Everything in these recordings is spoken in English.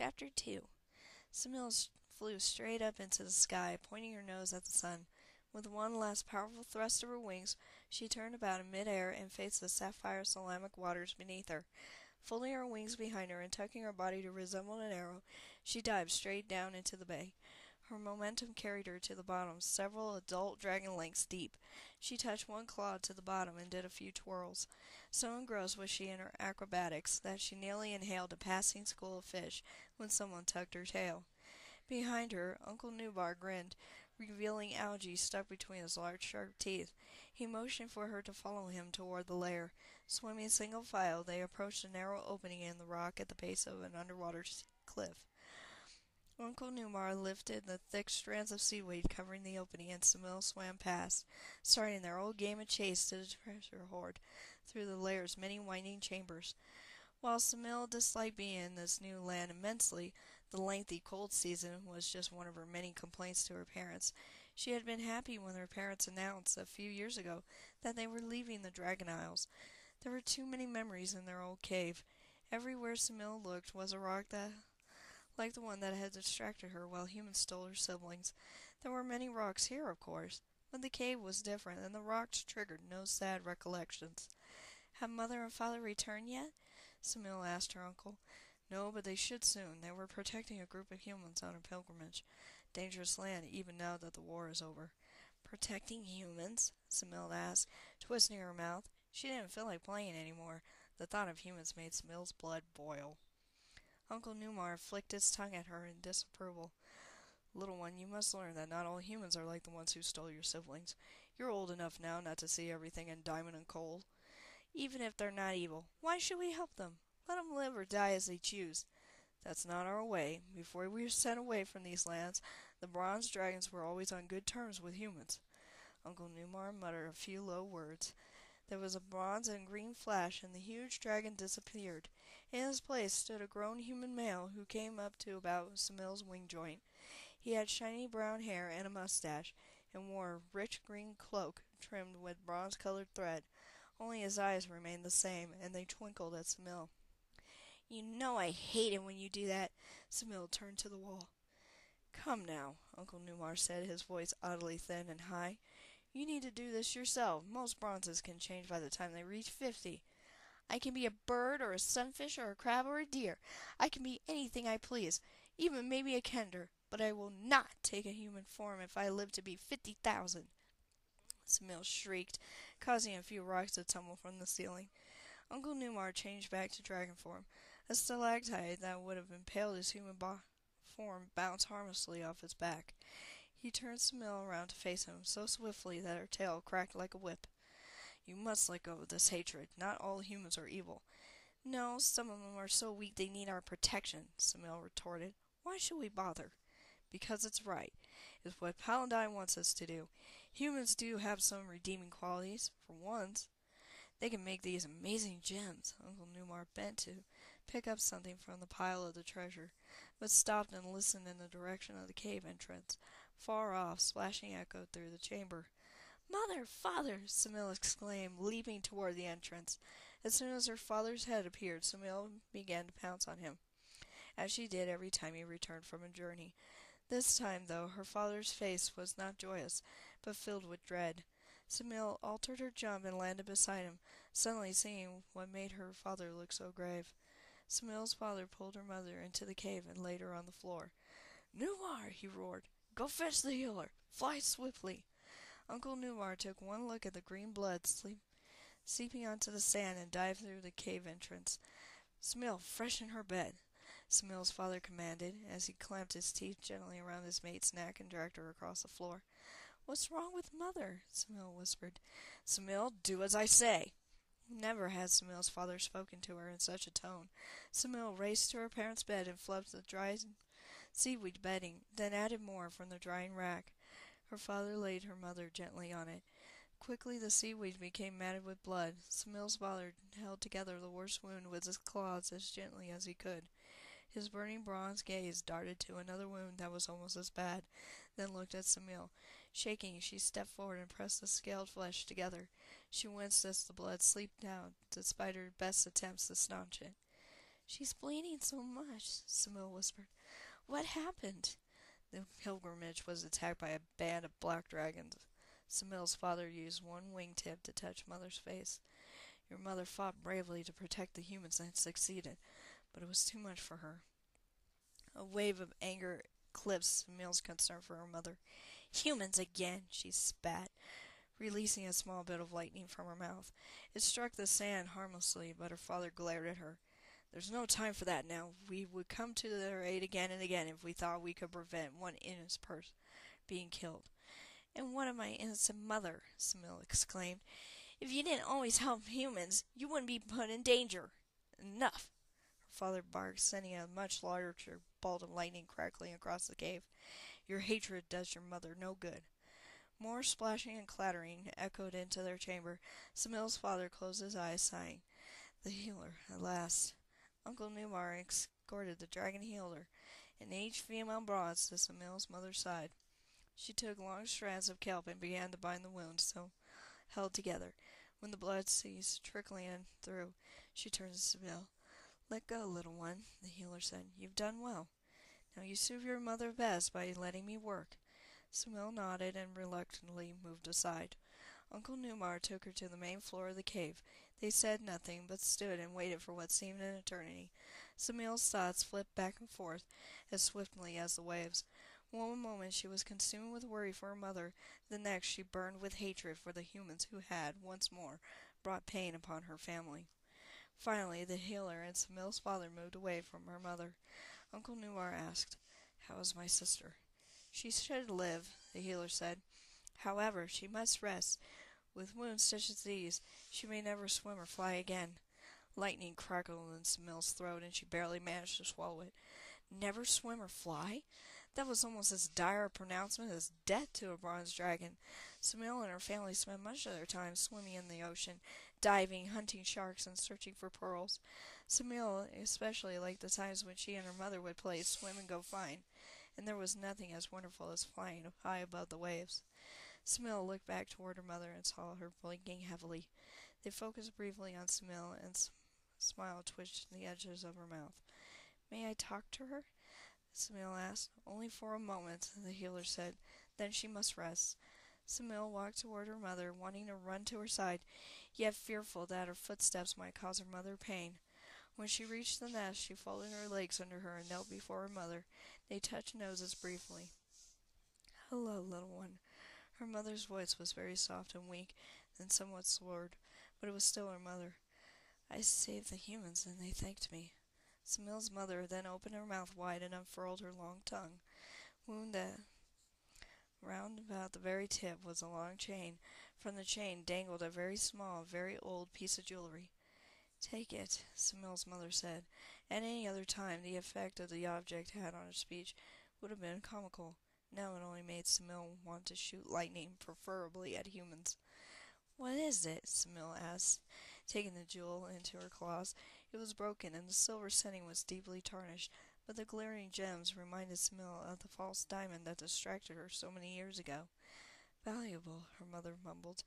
Chapter 2. Samil flew straight up into the sky, pointing her nose at the sun. With one last powerful thrust of her wings, she turned about in mid-air and faced the sapphire salamic waters beneath her. Folding her wings behind her and tucking her body to resemble an arrow, she dived straight down into the bay. Her momentum carried her to the bottom, several adult dragon lengths deep. She touched one claw to the bottom and did a few twirls. So engrossed was she in her acrobatics that she nearly inhaled a passing school of fish when someone tugged her tail. Behind her, Uncle Nubar grinned, revealing algae stuck between his large sharp teeth. He motioned for her to follow him toward the lair. Swimming single file, they approached a narrow opening in the rock at the base of an underwater cliff. Uncle Numar lifted the thick strands of seaweed covering the opening, and Samil swam past, starting their old game of chase to the treasure hoard through the lair's many winding chambers. While Samil disliked being in this new land immensely, the lengthy cold season was just one of her many complaints to her parents. She had been happy when her parents announced a few years ago that they were leaving the Dragon Isles. There were too many memories in their old cave. Everywhere Samil looked was a rock that like the one that had distracted her while humans stole her siblings. There were many rocks here, of course, but the cave was different, and the rocks triggered no sad recollections. "Have Mother and Father returned yet?" Samil asked her uncle. "No, but they should soon. They were protecting a group of humans on a pilgrimage. Dangerous land, even now that the war is over." "Protecting humans?" Samil asked, twisting her mouth. She didn't feel like playing anymore. The thought of humans made Samil's blood boil. Uncle Numar flicked his tongue at her in disapproval. "Little one, you must learn that not all humans are like the ones who stole your siblings. You're old enough now not to see everything in diamond and coal. Even if they're not evil, why should we help them? Let them live or die as they choose. That's not our way. Before we were sent away from these lands, the bronze dragons were always on good terms with humans." Uncle Numar muttered a few low words. There was a bronze and green flash, and the huge dragon disappeared. In his place stood a grown human male who came up to about Samil's wing joint. He had shiny brown hair and a mustache, and wore a rich green cloak trimmed with bronze-colored thread. Only his eyes remained the same, and they twinkled at Samil. "You know I hate it when you do that." Samil turned to the wall. "Come now," Uncle Numar said, his voice oddly thin and high. "You need to do this yourself. Most bronzes can change by the time they reach 50. I can be a bird or a sunfish or a crab or a deer. I can be anything I please, even maybe a kender, but I will not take a human form if I live to be 50,000. Samil shrieked, causing a few rocks to tumble from the ceiling. Uncle Numar changed back to dragon form. A stalactite that would have impaled his human form bounced harmlessly off his back. He turned Samil around to face him, so swiftly that her tail cracked like a whip. "You must let go of this hatred. Not all humans are evil." "No, some of them are so weak they need our protection," Samil retorted. "Why should we bother?" "Because it's right. It's what Paladine wants us to do. Humans do have some redeeming qualities, for once. They can make these amazing gems." Uncle Numar bent to pick up something from the pile of the treasure, but stopped and listened in the direction of the cave entrance. Far off, splashing echoed through the chamber. "Mother! Father!" Samil exclaimed, leaping toward the entrance. As soon as her father's head appeared, Samil began to pounce on him, as she did every time he returned from a journey. This time, though, her father's face was not joyous, but filled with dread. Samil altered her jump and landed beside him, suddenly seeing what made her father look so grave. Samil's father pulled her mother into the cave and laid her on the floor. "Numar!" he roared. "Go fetch the healer! Fly swiftly!" Uncle Numar took one look at the green blood seeping onto the sand and dived through the cave entrance. "Samil, freshen her bed," Samil's father commanded, as he clamped his teeth gently around his mate's neck and dragged her across the floor. "What's wrong with Mother?" Samil whispered. "Samil, do as I say!" Never had Samil's father spoken to her in such a tone. Samil raced to her parents' bed and flubbed the dry seaweed bedding, then added more from the drying rack. Her father laid her mother gently on it. Quickly the seaweed became matted with blood. Samil's father held together the worst wound with his claws as gently as he could. His burning bronze gaze darted to another wound that was almost as bad, then looked at Samil. Shaking, she stepped forward and pressed the scaled flesh together. She winced as the blood seeped out, despite her best attempts to staunch it. "She's bleeding so much," Samil whispered. "What happened?" The pilgrimage was attacked by a band of black dragons. Samil's father used one wingtip to touch Mother's face. "Your mother fought bravely to protect the humans and succeeded, but it was too much for her." A wave of anger eclipsed Samil's concern for her mother. "Humans again!" she spat, releasing a small bit of lightning from her mouth. It struck the sand harmlessly, but her father glared at her. "There's no time for that now. We would come to their aid again and again if we thought we could prevent one innocent person being killed." "And what of my innocent mother?" Samil exclaimed. "If you didn't always help humans, you wouldn't be put in danger." "Enough!" her father barked, sending a much larger bolt of lightning crackling across the cave. "Your hatred does your mother no good." More splashing and clattering echoed into their chamber. Samil's father closed his eyes, sighing. The healer, at last. Uncle Numar escorted the dragon healer and each female bronze to Samil's mother's side. She took long strands of kelp and began to bind the wounds, so held together. When the blood ceased trickling through, she turned to Samil. "Let go, little one," the healer said. "You've done well. Now you serve your mother best by letting me work." Samil nodded and reluctantly moved aside. Uncle Numar took her to the main floor of the cave. They said nothing, but stood and waited for what seemed an eternity. Samil's thoughts flipped back and forth as swiftly as the waves. One moment she was consumed with worry for her mother, the next she burned with hatred for the humans who had, once more, brought pain upon her family. Finally, the healer and Samil's father moved away from her mother. Uncle Numar asked, "How is my sister?" "She should live," the healer said. "However, she must rest. With wounds such as these, she may never swim or fly again." Lightning crackled in Samil's throat, and she barely managed to swallow it. Never swim or fly? That was almost as dire a pronouncement as death to a bronze dragon. Samil and her family spent much of their time swimming in the ocean, diving, hunting sharks, and searching for pearls. Samil especially liked the times when she and her mother would play swim and go flying, and there was nothing as wonderful as flying high above the waves. Samil looked back toward her mother and saw her blinking heavily. They focused briefly on Samil, and a smile twitched the edges of her mouth. "May I talk to her?" Samil asked. "Only for a moment," the healer said. "Then she must rest." Samil walked toward her mother, wanting to run to her side, yet fearful that her footsteps might cause her mother pain. When she reached the nest, she folded her legs under her and knelt before her mother. They touched noses briefly. "Hello, little one." Her mother's voice was very soft and weak, and somewhat slurred, but it was still her mother. "I saved the humans, and they thanked me." Samil's mother then opened her mouth wide and unfurled her long tongue. Wound round about the very tip was a long chain. From the chain dangled a very small, very old piece of jewelry. "Take it," Samil's mother said. At any other time, the effect of the object had on her speech would have been comical. Now it only made Samil want to shoot lightning, preferably at humans. "What is it?" Samil asked, taking the jewel into her claws. It was broken, and the silver setting was deeply tarnished, but the glittering gems reminded Samil of the false diamond that distracted her so many years ago. "Valuable," her mother mumbled.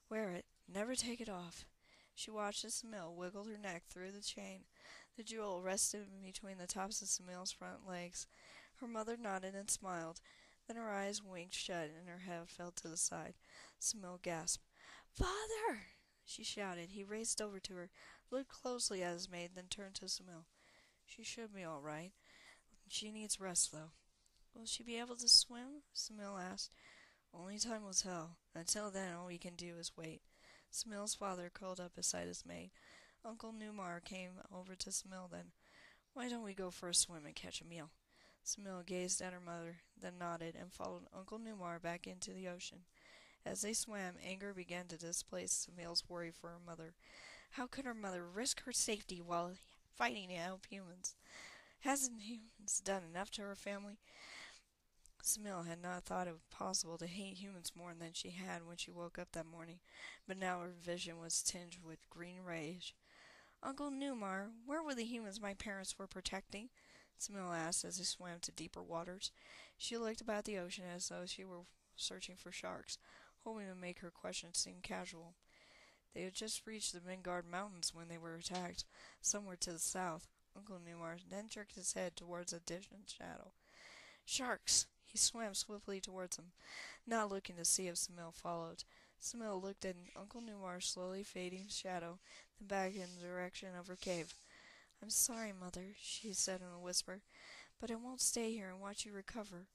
"Wear it. Never take it off." She watched as Samil wiggled her neck through the chain. The jewel rested between the tops of Samil's front legs. Her mother nodded and smiled. Then her eyes winked shut and her head fell to the side. Samil gasped. "Father!" she shouted. He raced over to her, looked closely at his maid, then turned to Samil. "She should be all right. She needs rest, though." "Will she be able to swim?" Samil asked. "Only time will tell. Until then, all we can do is wait." Samil's father curled up beside his maid. Uncle Numar came over to Samil then. "Why don't we go for a swim and catch a meal?" Samil gazed at her mother, then nodded, and followed Uncle Numar back into the ocean. As they swam, anger began to displace Samil's worry for her mother. How could her mother risk her safety while fighting to help humans? Hasn't humans done enough to her family? Samil had not thought it possible to hate humans more than she had when she woke up that morning, but now her vision was tinged with green rage. "Uncle Numar, where were the humans my parents were protecting?" Samil asked as he swam to deeper waters. She looked about the ocean as though she were searching for sharks, hoping to make her question seem casual. "They had just reached the Midgard Mountains when they were attacked, somewhere to the south. Uncle Newmar, then jerked his head towards a distant shadow. Sharks! He swam swiftly towards them, not looking to see if Samil followed. Samil looked at Uncle Newmar's slowly fading shadow, then back in the direction of her cave. I'm sorry, Mother, she said in a whisper, but I won't stay here and watch you recover.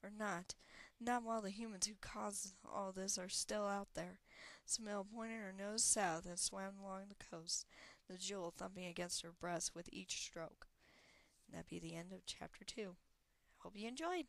Or not. Not while the humans who caused all this are still out there. Samil pointed her nose south and swam along the coast, the jewel thumping against her breast with each stroke. And that'd be the end of chapter 2. Hope you enjoyed.